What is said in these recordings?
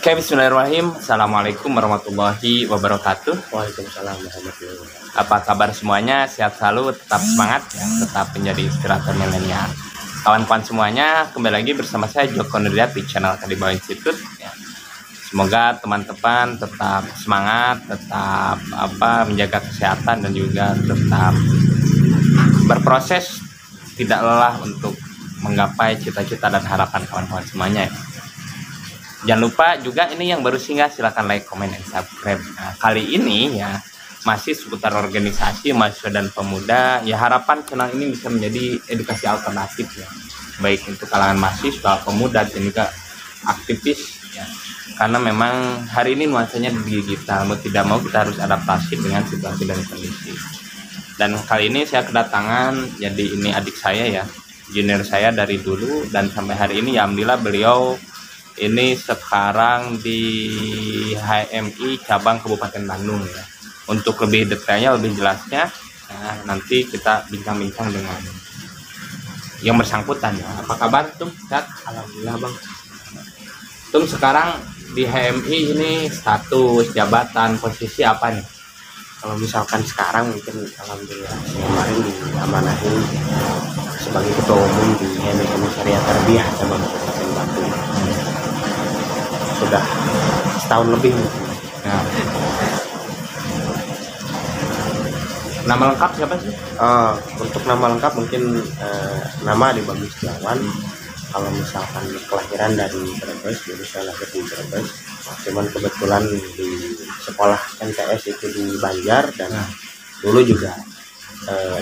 Oke, bismillahirrahmanirrahim. Assalamualaikum warahmatullahi wabarakatuh. Waalaikumsalam warahmatullahi wabarakatuh. Apa kabar semuanya? Sehat selalu, tetap semangat ya, tetap menjadi inspirator milenial. Kawan-kawan semuanya, kembali lagi bersama saya Joko Nurdiat di channel Kadibawa Institute ya. Semoga teman-teman tetap semangat, tetap menjaga kesehatan dan juga tetap berproses, tidak lelah untuk menggapai cita-cita dan harapan kawan-kawan semuanya ya. Jangan lupa juga ini yang baru singgah silahkan like, comment, dan subscribe. Nah, kali ini ya masih seputar organisasi mahasiswa dan pemuda. Ya harapan channel ini bisa menjadi edukasi alternatif ya, baik untuk kalangan mahasiswa, pemuda dan juga aktivis ya. Karena memang hari ini nuansanya digital, mau tidak mau kita harus adaptasi dengan situasi dan kondisi. Dan kali ini saya kedatangan, jadi ini adik saya ya, junior saya dari dulu dan sampai hari ini ya alhamdulillah beliau ini sekarang di HMI cabang Kabupaten Bandung ya. Untuk lebih detailnya, lebih jelasnya, nah, nanti kita bincang-bincang dengan yang bersangkutan ya. Apa kabar Tum? Sehat? Alhamdulillah Bang. Tum sekarang di HMI ini status, jabatan, posisi apa nih? Kalau misalkan sekarang mungkin alhamdulillah kemarin diamanahin sebagai ketua umum di HMI Syariah Tarbiyah cabang Kabupaten Bandung. Sudah setahun lebih mungkin. Nah. Nama lengkap siapa sih? Untuk nama lengkap mungkin nama Ade Bagus Setiawan. Kalau misalkan kelahiran dari Brebes, jadi saya lahir di Brebes. Cuman kebetulan di sekolah MTS itu di Banjar dan dulu juga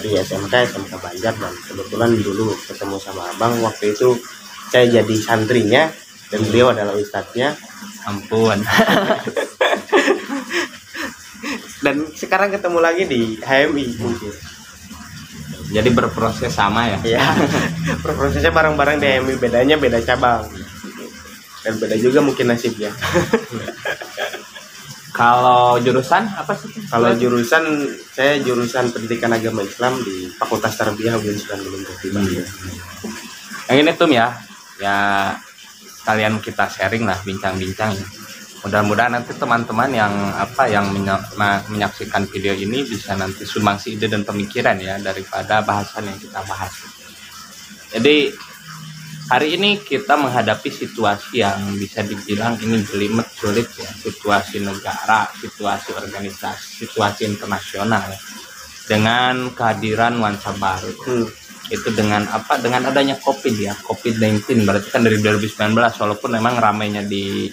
di SMK Banjar, dan kebetulan dulu ketemu sama abang waktu itu saya jadi santrinya dan beliau adalah ustadznya. Ampun. Dan sekarang ketemu lagi di HMI mungkin. Jadi berproses sama ya. Iya. Prosesnya bareng-bareng di HMI, bedanya beda cabang. Dan beda juga mungkin nasibnya. Kalau jurusan apa sih? Kalau jurusan, saya jurusan Pendidikan Agama Islam di Fakultas Tarbiyah UIN Sunan Gunung Jati Bandung. Yang ini Tum ya sekalian kita sharing lah, bincang-bincang ya. Mudah-mudahan nanti teman-teman yang menyaksikan video ini bisa nanti sumbangsi ide dan pemikiran ya daripada bahasan yang kita bahas. Jadi hari ini kita menghadapi situasi yang bisa dibilang ini jelimet, sulit ya, situasi negara, situasi organisasi, situasi internasional ya. Dengan kehadiran nuansa baru. Itu dengan adanya COVID-19 berarti kan dari 2019, walaupun memang ramainya di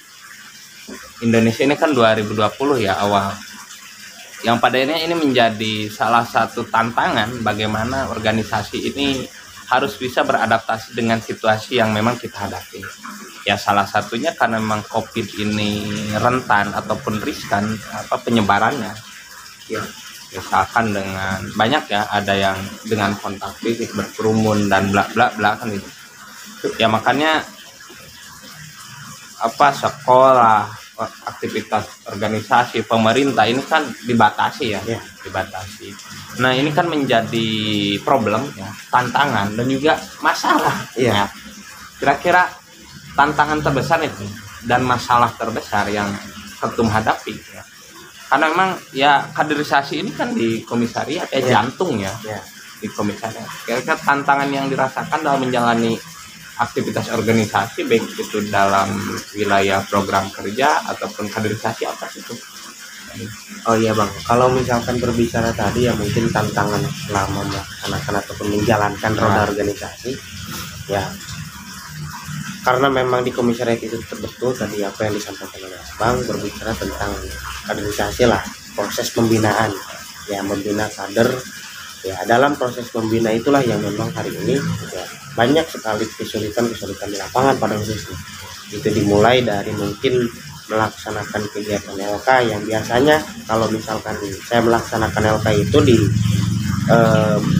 Indonesia ini kan 2020 ya awal, yang padanya ini menjadi salah satu tantangan bagaimana organisasi ini harus bisa beradaptasi dengan situasi yang memang kita hadapi ya. Salah satunya karena memang COVID ini rentan ataupun riskan penyebarannya ya. Misalkan dengan banyak ya, ada yang dengan kontak fisik, berkerumun dan bla bla bla kan gitu ya. Makanya sekolah, aktivitas organisasi, pemerintah ini kan dibatasi ya. Dibatasi. Nah ini kan menjadi problem ya, tantangan dan juga masalah ya. Kira-kira tantangan terbesar itu dan masalah terbesar yang Ketum hadapi ya. Karena memang ya kaderisasi ini kan di komisariat jantung ya. Di komisariat. Kira-kira tantangan yang dirasakan dalam menjalani aktivitas organisasi baik itu dalam wilayah program kerja ataupun kaderisasi apa itu? Oh iya Bang, kalau misalkan berbicara tadi ya mungkin tantangan selama melaksanakan ataupun menjalankan roda organisasi ya, karena memang di komisariat itu betul tadi apa yang disampaikan oleh Bang, berbicara tentang kaderisasi lah, proses pembinaan ya, membina kader ya. Dalam proses membina itulah yang memang hari ini ya, banyak sekali kesulitan di lapangan pada khususnya. Itu dimulai dari mungkin melaksanakan kegiatan LK yang biasanya kalau misalkan saya melaksanakan LK itu di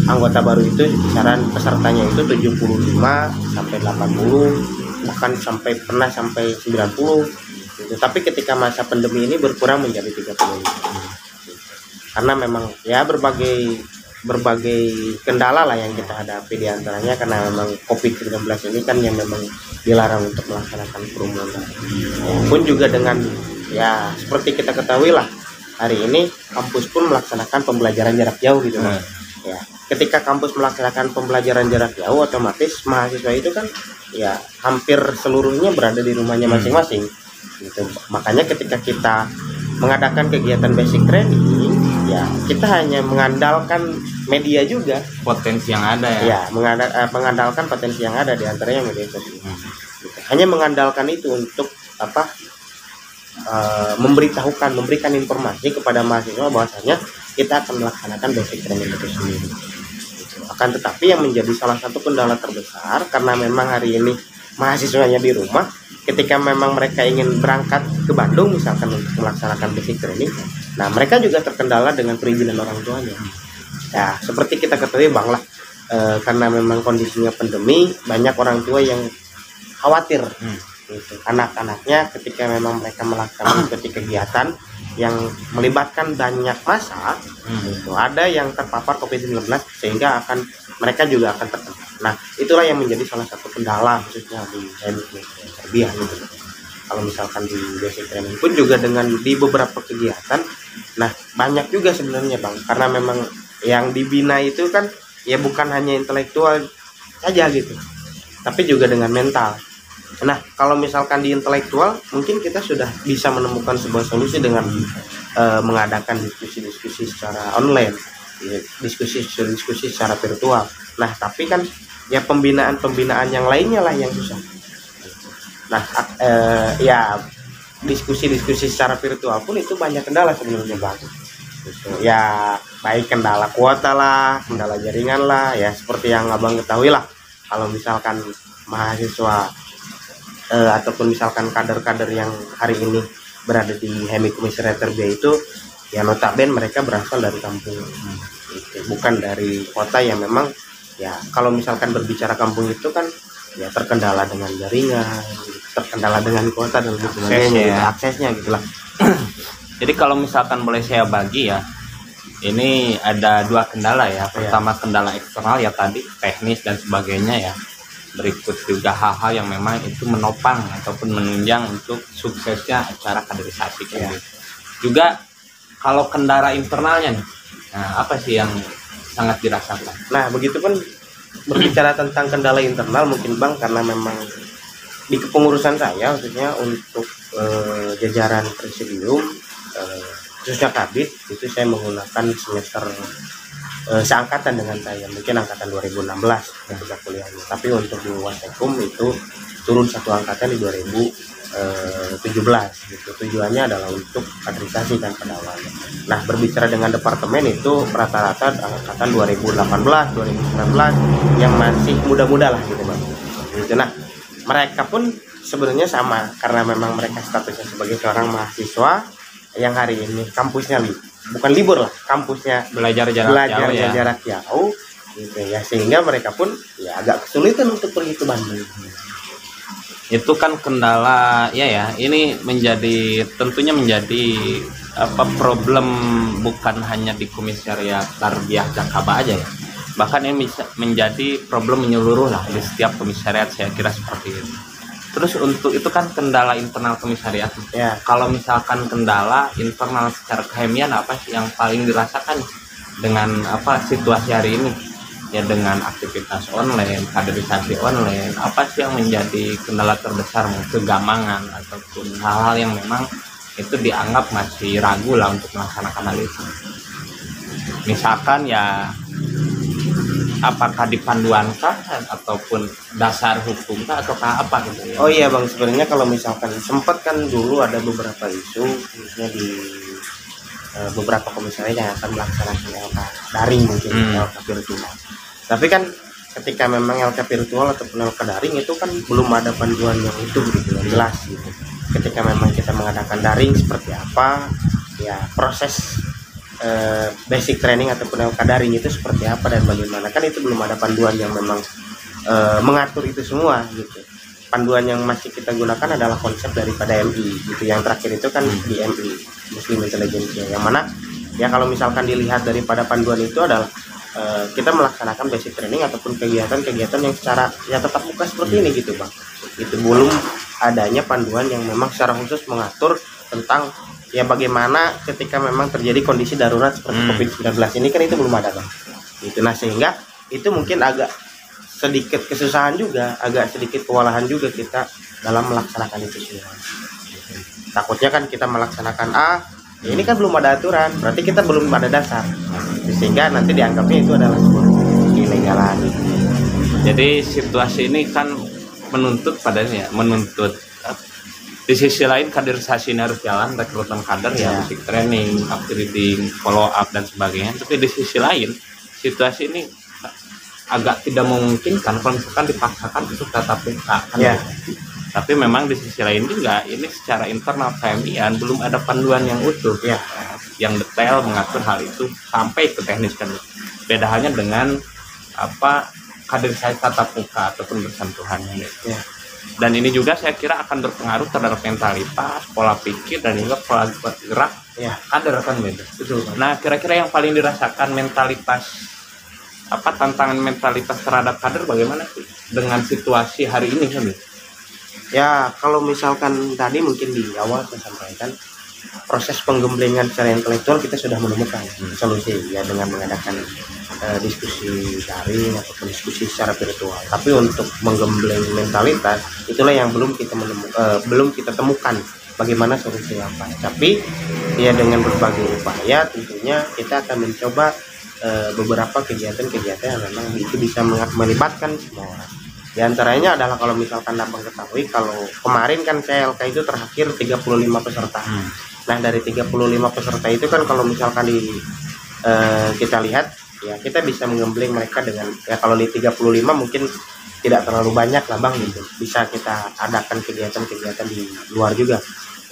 anggota baru itu kisaran pesertanya itu 75 sampai 80, bahkan pernah sampai 90 gitu. Tapi ketika masa pandemi ini berkurang menjadi 30. Karena memang ya berbagai berbagai kendala lah yang kita hadapi, di antaranya karena memang COVID-19 ini kan yang memang dilarang untuk melaksanakan kerumunan. Pun juga dengan ya seperti kita ketahui lah, hari ini kampus pun melaksanakan pembelajaran jarak jauh gitu kan. Ya, ketika kampus melaksanakan pembelajaran jarak jauh, otomatis mahasiswa itu kan ya hampir seluruhnya berada di rumahnya masing-masing gitu. Makanya ketika kita mengadakan kegiatan basic training, ya kita hanya mengandalkan media juga, potensi yang ada ya. Ya, mengandalkan potensi yang ada, di antaranya media sosial. Gitu. Hanya mengandalkan itu untuk apa? Memberikan informasi kepada mahasiswa bahwasanya kita akan melaksanakan basic training itu sendiri. Gitu. Akan tetapi yang menjadi salah satu kendala terbesar, karena memang hari ini mahasiswanya di rumah, ketika memang mereka ingin berangkat ke Bandung misalkan untuk melaksanakan basic training, nah mereka juga terkendala dengan perizinan orang tuanya. Ya seperti kita ketahui Bang lah, karena memang kondisinya pandemi, banyak orang tua yang khawatir gitu. Anak-anaknya ketika memang mereka melaksanakan kegiatan yang melibatkan banyak massa, gitu, ada yang terpapar COVID-19 sehingga mereka juga akan terkena. Nah itulah yang menjadi salah satu kendala khususnya di terbiah gitu. Kalau misalkan di basic training pun juga dengan di beberapa kegiatan, nah banyak juga sebenarnya Bang, karena memang yang dibina itu kan ya bukan hanya intelektual saja gitu, tapi juga dengan mental. Nah kalau misalkan di intelektual mungkin kita sudah bisa menemukan sebuah solusi dengan mengadakan diskusi-diskusi secara online, diskusi secara virtual. Nah tapi kan ya pembinaan yang lainnya lah yang susah. Nah ya diskusi secara virtual pun itu banyak kendala sebenarnya Bang. Gitu. Ya baik kendala kuota lah, kendala jaringan lah, ya seperti yang Abang ketahui lah. Kalau misalkan mahasiswa ataupun misalkan kader-kader yang hari ini berada di HMI Komisariat Terbiah itu ya notabene mereka berasal dari kampung, gitu. Bukan dari kota yang memang ya kalau misalkan berbicara kampung itu kan ya terkendala dengan jaringan, terkendala dengan kota dan sebagainya, aksesnya gitulah. Jadi kalau misalkan boleh saya bagi ya, ini ada dua kendala ya. Pertama kendala eksternal ya tadi teknis dan sebagainya ya. Berikut juga hal-hal yang memang itu menopang ataupun menunjang untuk suksesnya acara kaderisasi kan. Juga kalau kendala internalnya nih, nah apa sih yang sangat dirasakan? Nah begitu pun berbicara tentang kendala internal mungkin Bang, karena memang di kepengurusan saya khususnya untuk jajaran presidium, khususnya kabit itu saya menggunakan semester seangkatan dengan saya, mungkin angkatan 2016 ketika kuliahnya. Tapi untuk di Wasekum itu turun satu angkatan di 2017 gitu. Tujuannya adalah untuk kaderisasi kan pada awalnya. Nah berbicara dengan departemen itu rata-rata angkatan 2018, 2019 yang masih muda-muda lah gitu Bang. Gitu. Nah mereka pun sebenarnya sama, karena memang mereka statusnya sebagai seorang mahasiswa yang hari ini kampusnya bukan libur lah, kampusnya belajar jarak jauh gitu ya, sehingga mereka pun ya agak kesulitan untuk pergi ke Bandung. Itu kan kendala ya ini tentunya menjadi problem bukan hanya di Komisariat Terbiah Jakaba aja ya, bahkan ini bisa menjadi problem menyeluruh lah di setiap komisariat, saya kira seperti itu. Terus untuk itu kan kendala internal komisariat ya. Kalau misalkan kendala internal secara kehemian apa sih yang paling dirasakan dengan situasi hari ini ya, dengan aktivitas online, kaderisasi online, apa sih yang menjadi kendala terbesar, kegamangan ataupun hal-hal yang memang itu dianggap masih ragu lah untuk melaksanakan hal itu? Misalkan ya apakah dipanduankah ataupun dasar hukumkah ataukah apa gitu ya? Oh iya Bang, sebenarnya kalau misalkan sempat kan dulu ada beberapa isu khususnya di beberapa komisariat yang akan melaksanakan LK daring mungkin, LK virtual. Tapi kan ketika memang LK virtual ataupun LK daring itu kan belum ada panduan yang itu gitu, yang jelas gitu. Ketika memang kita mengadakan daring seperti apa ya, proses basic training ataupun LK daring itu seperti apa dan bagaimana, kan itu belum ada panduan yang memang mengatur itu semua gitu. Panduan yang masih kita gunakan adalah konsep daripada MI gitu, yang terakhir itu kan di MI Muslim Intelligence, yang mana ya kalau misalkan dilihat daripada panduan itu adalah kita melaksanakan basic training ataupun kegiatan-kegiatan yang secara ya tetap muka seperti ini gitu bang. Itu belum adanya panduan yang memang secara khusus mengatur tentang ya bagaimana ketika memang terjadi kondisi darurat seperti COVID-19 ini kan itu belum ada bang. Itu nah sehingga itu mungkin agak sedikit kesusahan juga, agak sedikit kewalahan juga kita dalam melaksanakan itu semua. Takutnya kan kita melaksanakan ya ini kan belum ada aturan, berarti kita belum ada dasar, sehingga nanti dianggapnya itu adalah sebuah ilegalan. Jadi situasi ini kan menuntut padanya, menuntut di sisi lain kaderisasi ini harus jalan, rekrutmen kader ya, basic training, upgrading, follow up dan sebagainya. Tapi di sisi lain situasi ini agak tidak memungkinkan kalau misalkan dipaksakan untuk tatap muka kan ya. Tapi memang di sisi lain juga ini secara internal KMI belum ada panduan yang utuh ya, yang detail mengatur hal itu sampai ke teknis kan. Beda halnya dengan kaderisasi tatap muka ataupun bersentuhan gitu. Ya. Dan ini juga saya kira akan berpengaruh terhadap mentalitas, pola pikir dan juga pola gerak ya. kader kan gitu. Betul. Nah kira-kira yang paling dirasakan mentalitas tantangan mentalitas terhadap kader bagaimana sih dengan situasi hari ini kan gitu? Ya kalau misalkan tadi mungkin di awal saya sampaikan proses penggemblengan secara intelektual kita sudah menemukan solusi ya dengan mengadakan diskusi daring ataupun diskusi secara virtual. Tapi untuk menggembleng mentalitas itulah yang belum kita temukan bagaimana solusi apa. Tapi ya dengan berbagai upaya tentunya kita akan mencoba beberapa kegiatan-kegiatan yang memang itu bisa melibatkan semua orang. Di antaranya adalah kalau misalkan abang ketahui kalau kemarin kan CLK itu terakhir 35 peserta. Nah dari 35 peserta itu kan kalau misalkan kita lihat ya kita bisa menggembleng mereka dengan ya kalau di 35 mungkin tidak terlalu banyak lah bang gitu. Bisa kita adakan kegiatan-kegiatan di luar juga.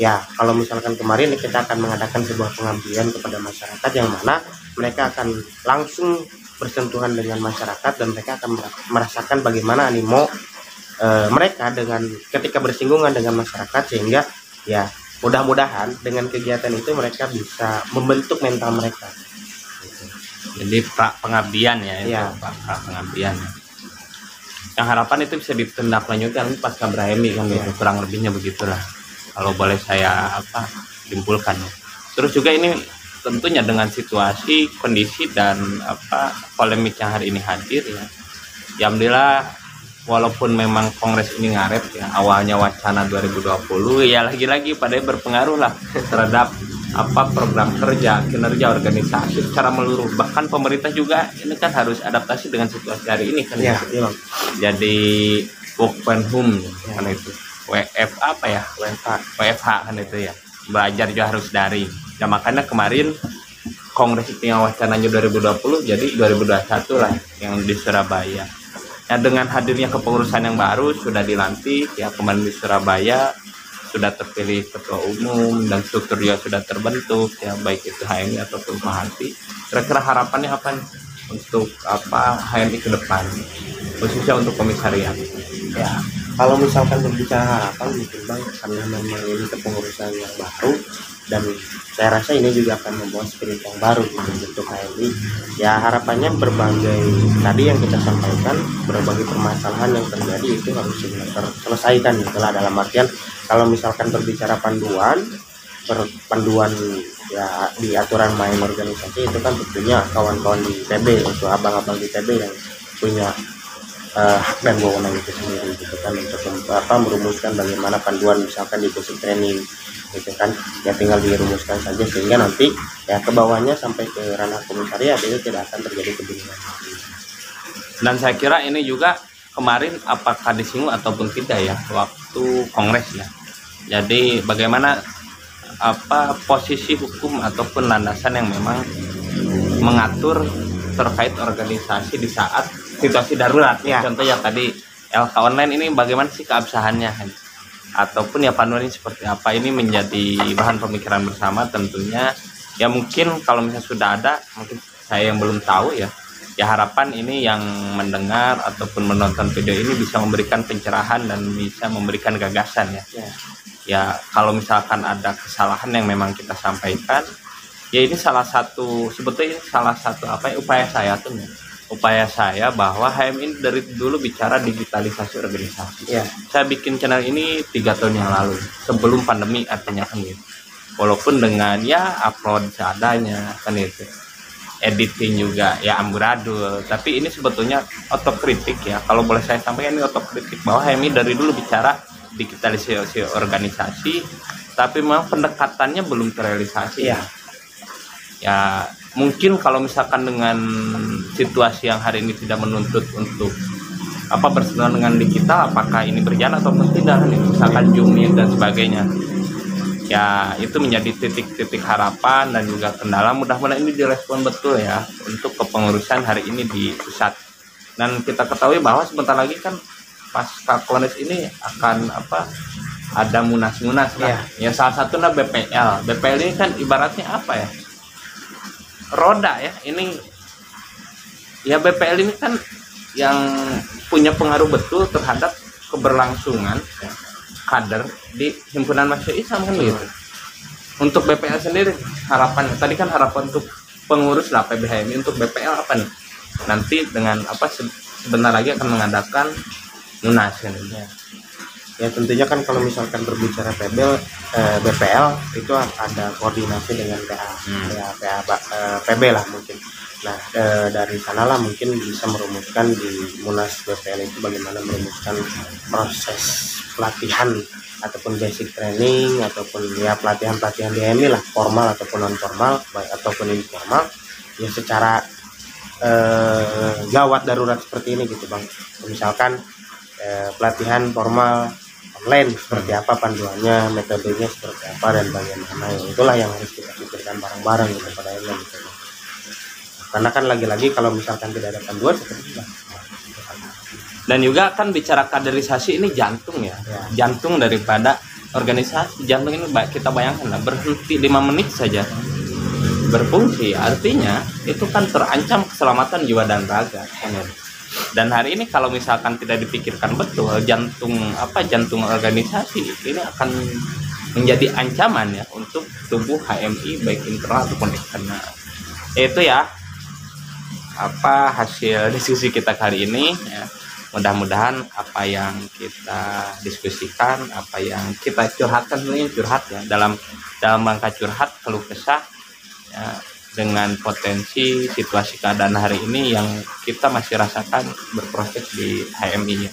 Ya kalau misalkan kemarin kita akan mengadakan sebuah pengabdian kepada masyarakat yang mana mereka akan langsung bersentuhan dengan masyarakat dan mereka akan merasakan bagaimana animo mereka dengan ketika bersinggungan dengan masyarakat sehingga ya mudah-mudahan dengan kegiatan itu mereka bisa membentuk mental mereka. Jadi pengabdian ya, ya. Pengabdian. Yang harapan itu bisa ditindaklanjuti pas Kabrahemi kan gitu, kurang lebihnya begitulah. Kalau boleh saya simpulkan. Terus juga ini tentunya dengan situasi, kondisi dan polemik yang hari ini hadir ya. Ya alhamdulillah walaupun memang kongres ini ngaret ya, awalnya wacana 2020 ya lagi-lagi pada berpengaruh lah terhadap program kerja, kinerja organisasi secara menyeluruh. Bahkan pemerintah juga ini kan harus adaptasi dengan situasi hari ini kan ya. Jadi work from home kan itu. WFH kan itu ya. Belajar juga harus daring. Ya makanya kemarin kongres itu yang wacananya 2020 jadi 2021 lah yang di Surabaya. Nah dengan hadirnya kepengurusan yang baru sudah dilantik ya kemarin di Surabaya sudah terpilih ketua umum dan struktur juga sudah terbentuk ya baik itu HMI ataupun Maharti. Kira-kira harapannya apa nih untuk HMI ke depan khususnya untuk komisariat? Ya kalau misalkan berbicara harapan mungkin bang karena memang ini kepengurusan yang baru dan saya rasa ini juga akan membawa spirit yang baru untuk HMI. Ya harapannya berbagai tadi yang kita sampaikan, berbagai permasalahan yang terjadi itu harus segera terselesaikan itulah dalam artian kalau misalkan berbicara panduan ya di aturan main organisasi itu kan tentunya kawan-kawan di TB untuk abang-abang di TB yang punya hak dan wewenang itu sendiri gitu kan untuk merumuskan bagaimana panduan misalkan di basic training gitu kan ya tinggal dirumuskan saja sehingga nanti ya ke bawahnya sampai ke ranah komisariat itu tidak akan terjadi kebingungan. Dan saya kira ini juga kemarin apakah disinggung ataupun tidak ya waktu kongres ya. Jadi bagaimana posisi hukum ataupun landasan yang memang mengatur terkait organisasi di saat situasi darurat ya. Contohnya tadi LK online ini bagaimana sih keabsahannya ataupun ya panduan ini seperti apa, ini menjadi bahan pemikiran bersama tentunya ya. Mungkin kalau misalnya sudah ada mungkin saya yang belum tahu ya harapan ini yang mendengar ataupun menonton video ini bisa memberikan pencerahan dan bisa memberikan gagasan ya. Kalau misalkan ada kesalahan yang memang kita sampaikan Ya ini salah satu, sebetulnya ini salah satu apa ya, upaya saya tuh ya. Upaya saya bahwa HM ini dari dulu bicara digitalisasi organisasi. Ya. Saya bikin channel ini 3 tahun yang lalu, sebelum pandemi artinya kan gitu. Walaupun dengan ya upload seadanya kan itu, editing juga ya amburadul, tapi ini sebetulnya otokritik ya. Kalau boleh saya sampaikan, ini otokritik bahwa HM ini dari dulu bicara digitalisasi organisasi, tapi memang pendekatannya belum terrealisasi. Ya mungkin kalau misalkan dengan situasi yang hari ini tidak menuntut untuk apa bersentuhan dengan digital, apakah ini berjalan ataupun tidak, misalkan Zoom dan sebagainya. Ya itu menjadi titik-titik harapan dan juga kendala. Mudah-mudahan ini direspon betul ya untuk kepengurusan hari ini di pusat. Dan kita ketahui bahwa sebentar lagi kan pasca Kongres ini akan apa, ada munas-munas kan. Ya salah satunya BPL. BPL ini kan ibaratnya apa ya, roda ya. Ini ya BPL ini kan yang punya pengaruh betul terhadap keberlangsungan ya, kader di himpunan mahasiswa Islam kan gitu. Untuk BPL sendiri harapan tadi kan, harapan untuk pengurus lah PBHMI, untuk BPL apa nih? Nanti dengan apa sebentar lagi akan mengadakan munas kan. Ya tentunya kan kalau misalkan berbicara BPL itu ada koordinasi dengan PA, ya PB lah mungkin. Nah dari sanalah mungkin bisa merumuskan di munas BPL itu bagaimana merumuskan proses pelatihan ataupun basic training ataupun ya pelatihan di HMI lah, formal ataupun non formal, baik ataupun informal, ya secara gawat darurat seperti ini gitu Bang. Misalkan pelatihan formal online seperti apa panduannya, metodenya seperti apa dan bagaimana, ya itulah yang harus kita pikirkan bareng-bareng gitu pada akhirnya gitu. Karena kan lagi-lagi kalau misalkan tidak ada panduan seperti itu. Dan juga kan bicara kaderisasi ini jantung ya. Jantung daripada organisasi. Jantung ini kita bayangkan lah, berhenti 5 menit saja berfungsi, artinya itu kan terancam keselamatan jiwa dan raga. Dan hari ini kalau misalkan tidak dipikirkan betul, jantung organisasi ini akan menjadi ancaman ya untuk tubuh HMI baik internal ataupun eksternal. Itu ya apa hasil diskusi kita kali ini ya. Mudah-mudahan apa yang kita diskusikan, apa yang kita curhatkan, sebenarnya curhat ya, dalam rangka curhat keluh kesah ya, dengan potensi situasi keadaan hari ini yang kita masih rasakan berproses di HMI.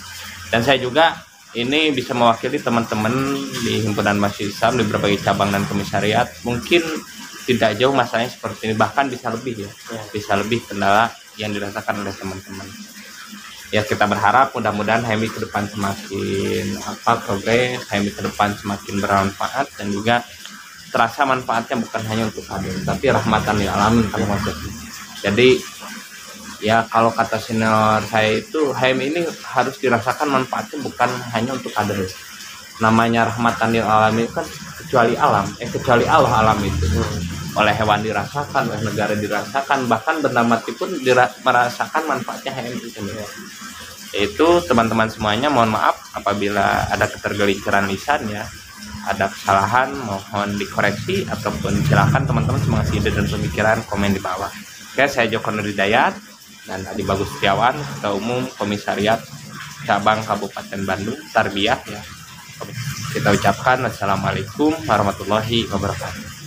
Dan saya juga ini bisa mewakili teman-teman di himpunan mahasiswa Islam di berbagai cabang dan komisariat. Mungkin tidak jauh masalahnya seperti ini, bahkan bisa lebih ya, bisa lebih kendala yang dirasakan oleh teman-teman. Ya kita berharap mudah-mudahan HMI ke depan semakin progres, HMI ke depan semakin bermanfaat dan juga terasa manfaatnya bukan hanya untuk kader tapi rahmatan lil alamin kalau maksudnya. Jadi ya kalau kata senior saya itu, HMI ini harus dirasakan manfaatnya bukan hanya untuk kader. Namanya rahmatan lil alamin kan kecuali kecuali Allah itu. Oleh hewan dirasakan, oleh negara dirasakan, bahkan benda mati pun merasakan manfaatnya HMI itu sendiri. Itu teman-teman semuanya, mohon maaf apabila ada ketergelinciran lisan ya, ada kesalahan mohon dikoreksi, ataupun silakan teman-teman semangat ide dan pemikiran komen di bawah. Oke, saya Joko Nur Hidayat dan Adi Bagus Setiawan, Ketua Umum Komisariat Cabang Kabupaten Bandung Tarbiyah ya. Kita ucapkan wassalamualaikum warahmatullahi wabarakatuh.